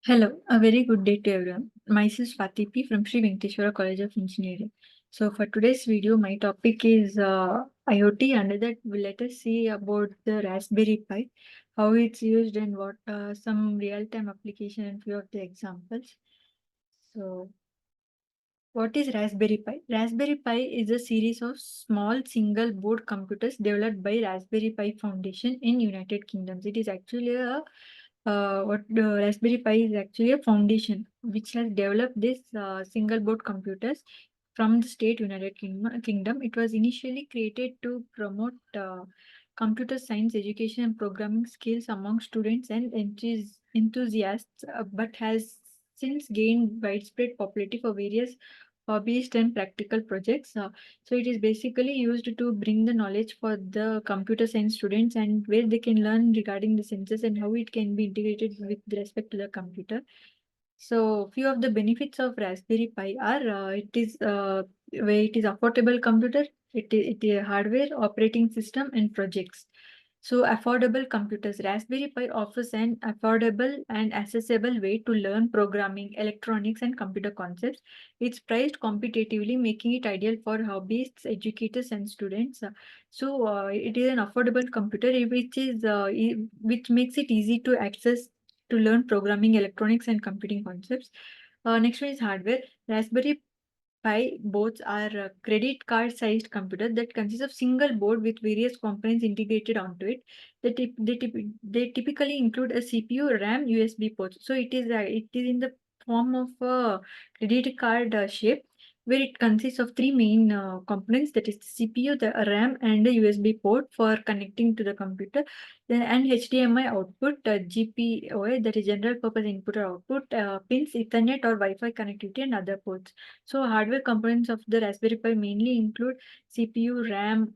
Hello, a very good day to everyone. Myself Swathi.P from Sri Venkateshwara College of Engineering. So for today's video, my topic is IoT. Under that, let us see about the Raspberry Pi, how it's used and what some real-time application and few of the examples. So what is Raspberry Pi? Raspberry Pi is a series of small single board computers developed by Raspberry Pi Foundation in United Kingdom. It is actually a what Raspberry Pi is actually a foundation which has developed this single board computers from the state United Kingdom. It was initially created to promote computer science education and programming skills among students and enthusiasts, but has since gained widespread popularity for various hobbyist and practical projects. So it is basically used to bring the knowledge for the computer science students and where they can learn regarding the sensors and how it can be integrated with respect to the computer. So few of the benefits of Raspberry Pi are where it is affordable computer, it is hardware, operating system and projects. So affordable computers. Raspberry Pi offers an affordable and accessible way to learn programming, electronics and computer concepts. It's priced competitively, making it ideal for hobbyists, educators and students. It is an affordable computer which makes it easy to access to learn programming, electronics, and computing concepts. Next one is hardware. Raspberry Pi boards are credit card sized computer that consists of single board with various components integrated onto it. They typically include a CPU, RAM, USB ports. So it is in the form of a credit card shape where it consists of three main components, that is the CPU, the RAM, and the USB port for connecting to the computer. Then and HDMI output, GPOA, that is general purpose input or output, pins, Ethernet or Wi-Fi connectivity, and other ports. So hardware components of the Raspberry Pi mainly include CPU, RAM,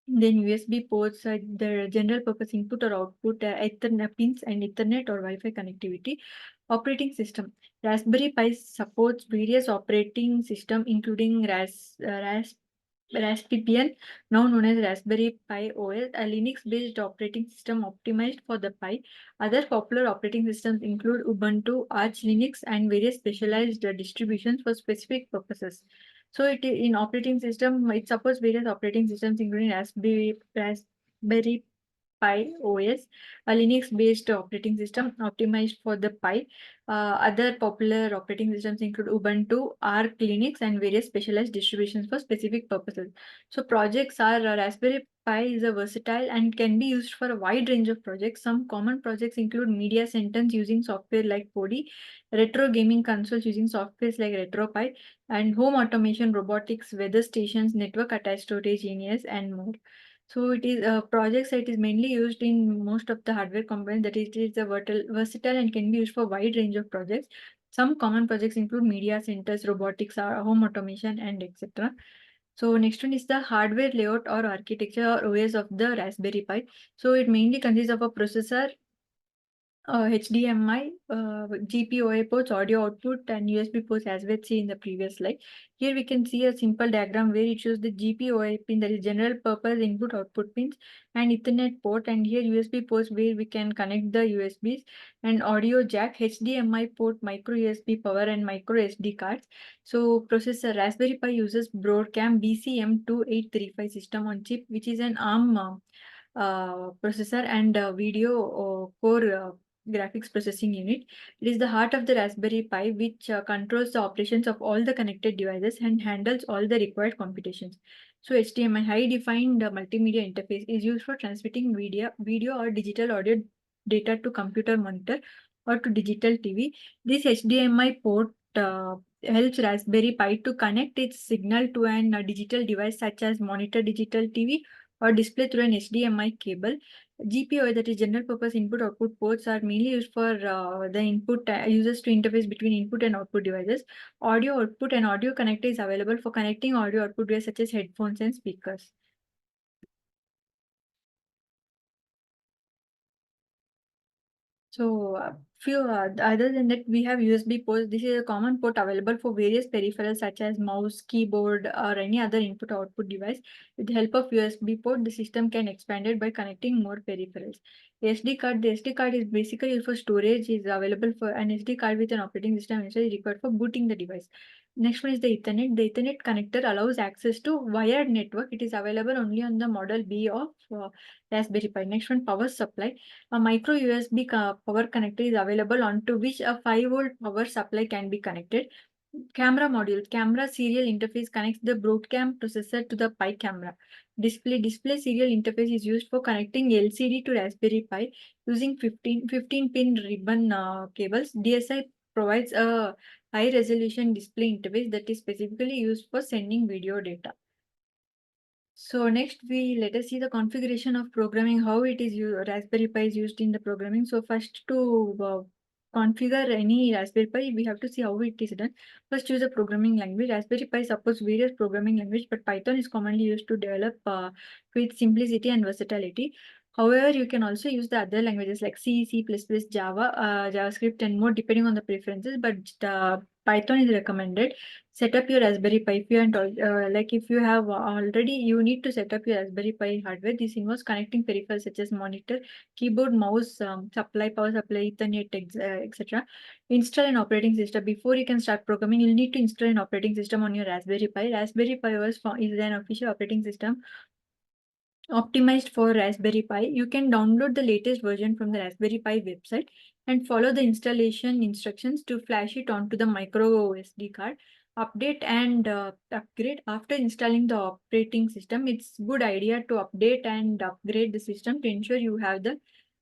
then USB ports, the general purpose input or output, Ethernet pins, and Ethernet or Wi-Fi connectivity. Operating system. Raspberry Pi supports various operating system including RasPian, now known as Raspberry Pi OS, a Linux-based operating system optimized for the Pi. Other popular operating systems include Ubuntu, Arch Linux, and various specialized distributions for specific purposes. So in operating system, it supports various operating systems including Raspberry Pi OS, a Linux-based operating system optimized for the Pi. Other popular operating systems include Ubuntu, Arch Linux, and various specialized distributions for specific purposes. So projects are Raspberry Pi is a versatile and can be used for a wide range of projects. Some common projects include media centers using software like Podi, retro gaming consoles using softwares like RetroPie, and home automation, robotics, weather stations, network attached storage, NES, and more. So it is projects that is mainly used in most of the hardware components, that it is a versatile and can be used for wide range of projects. Some common projects include media centers, robotics, home automation, and etc. So next one is the hardware layout or architecture or OS of the Raspberry Pi. So it mainly consists of a processor, HDMI, GPOA ports, audio output, and USB ports as we see in the previous slide. Here we can see a simple diagram where it shows the GPOA pin, that is general purpose input output pins, and Ethernet port, and here USB ports where we can connect the USBs, and audio jack, HDMI port, micro USB power, and micro SD cards. So processor Raspberry Pi uses Broadcom BCM2835 system on chip, which is an ARM processor and video core graphics processing unit. It is the heart of the Raspberry Pi, which controls the operations of all the connected devices and handles all the required computations. So HDMI, high defined multimedia interface, is used for transmitting video or digital audio data to computer monitor or to digital TV. This HDMI port helps Raspberry Pi to connect its signal to an digital device such as monitor, digital TV, or display through an HDMI cable. GPIO, that is general purpose input output ports, are mainly used for the input users to interface between input and output devices. Audio output and audio connector is available for connecting audio output devices such as headphones and speakers. So, other than that, we have USB ports. This is a common port available for various peripherals such as mouse, keyboard, or any other input-output device. With the help of USB port, the system can expand it by connecting more peripherals. SD card, the SD card is basically used for storage, is available for an SD card with an operating system installed is required for booting the device. Next one is the Ethernet. The Ethernet connector allows access to wired network. It is available only on the model B of Raspberry Pi. Next one, power supply. A micro USB power connector is available onto which a 5-volt power supply can be connected. Camera module. Camera serial interface connects the broadcam processor to the Pi camera. Display serial interface is used for connecting LCD to Raspberry Pi using 15-pin ribbon cables. DSI provides a high resolution display interface that is specifically used for sending video data. So next let us see the configuration of programming, how it is Raspberry Pi is used in the programming. So first to configure any Raspberry Pi, we have to see how it is done. First choose a programming language. Raspberry Pi supports various programming language, but Python is commonly used to develop with simplicity and versatility. However, you can also use the other languages like C, C++, Java, JavaScript, and more depending on the preferences, but Python is recommended. Set up your Raspberry Pi. If you like if you have already, you need to set up your Raspberry Pi hardware. This involves connecting peripherals such as monitor, keyboard, mouse, power supply, Ethernet, etc. Install an operating system. Before you can start programming, you'll need to install an operating system on your Raspberry Pi. Raspberry Pi OS is an official operating system optimized for Raspberry Pi. You can download the latest version from the Raspberry Pi website and follow the installation instructions to flash it onto the micro SD card. Update and upgrade. After installing the operating system, it's good idea to update and upgrade the system to ensure you have the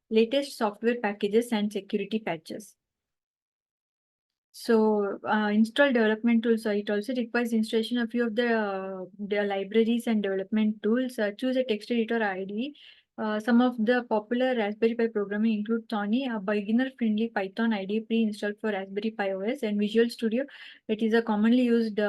latest software packages and security patches. So install development tools. It also requires installation of few of the libraries and development tools. Choose a text editor or IDE. Some of the popular Raspberry Pi programming include Thorny, a beginner-friendly Python IDE pre-installed for Raspberry Pi OS, and Visual Studio. It is a commonly used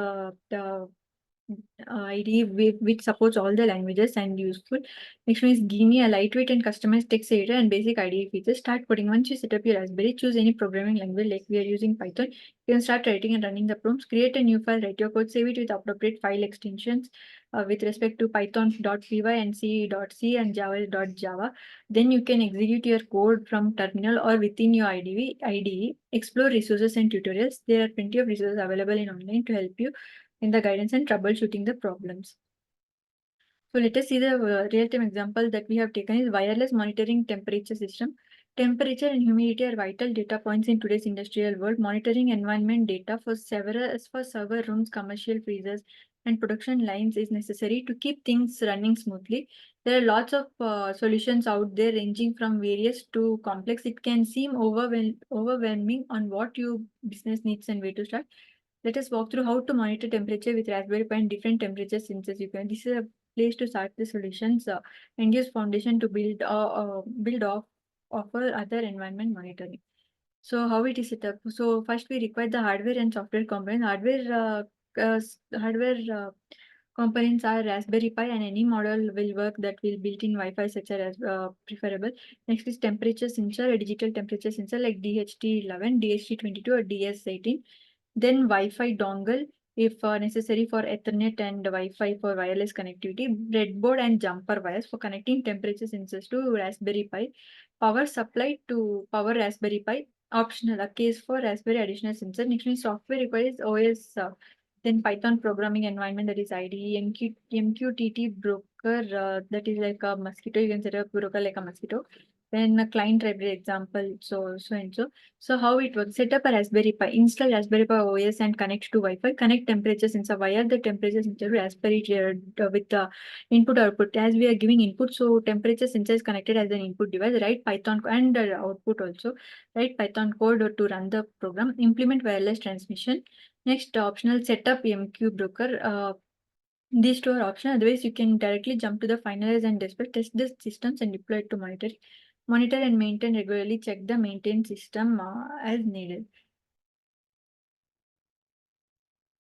IDE which supports all the languages and useful. Next one is Guinea, a lightweight and customized text editor and basic IDE features. Start coding. Once you set up your Raspberry, choose any programming language like we are using Python. You can start writing and running the prompts. Create a new file, write your code, save it with appropriate file extensions with respect to python.py and c.c and java.java. Then you can execute your code from terminal or within your IDE. Explore resources and tutorials. There are plenty of resources available in online to help you in the guidance and troubleshooting the problems. So let us see the real-time example that we have taken is wireless monitoring temperature system. Temperature and humidity are vital data points in today's industrial world. Monitoring environment data for server rooms, commercial freezers, and production lines is necessary to keep things running smoothly. There are lots of solutions out there ranging from various to complex. It can seem overwhelming on what your business needs and where to start. Let us walk through how to monitor temperature with Raspberry Pi and different temperature sensors. This is a place to start the solutions and use foundation to build off offer other environment monitoring. So how it is set up? So first we require the hardware and software components. Hardware components are Raspberry Pi, and any model will work that will built-in Wi-Fi such as preferable. Next is temperature sensor, a digital temperature sensor like DHT11, DHT22, or DS18. Then Wi-Fi dongle if necessary for Ethernet, and Wi-Fi for wireless connectivity. Breadboard and jumper wires for connecting temperature sensors to Raspberry Pi. Power supply to power Raspberry Pi. Optional, a case for Raspberry additional sensor. Next one is software requires OS. Then Python programming environment, that is IDE. MQTT broker, that is like a mosquito. You can set up broker like a mosquito. Then a client library example. So and so. So how it works? Set up a Raspberry Pi, install Raspberry Pi OS and connect to Wi-Fi. Connect temperature sensor, wire the temperature sensor to Raspberry with the input output. As we are giving input, so temperature sensor is connected as an input device. Write Python and output also. Write Python code to run the program. Implement wireless transmission. Next optional, setup MQ broker. These two are optional. Otherwise, you can directly jump to the finalize and display, test the systems and deploy it to monitor. Monitor and maintain regularly. Check the maintain system as needed.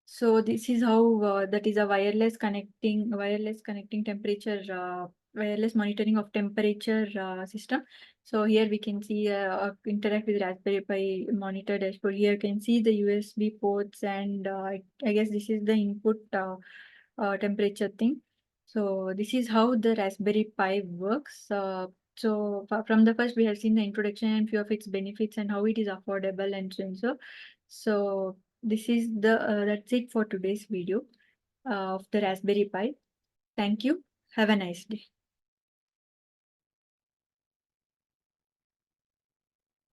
So this is how that is a wireless connecting temperature, wireless monitoring of temperature system. So here we can see interact with Raspberry Pi monitor dashboard. Here you can see the USB ports, and I guess this is the input temperature thing. So this is how the Raspberry Pi works. So from the first, we have seen the introduction and few of its benefits and how it is affordable and so and so. So this is the that's it for today's video of the Raspberry Pi. Thank you. Have a nice day.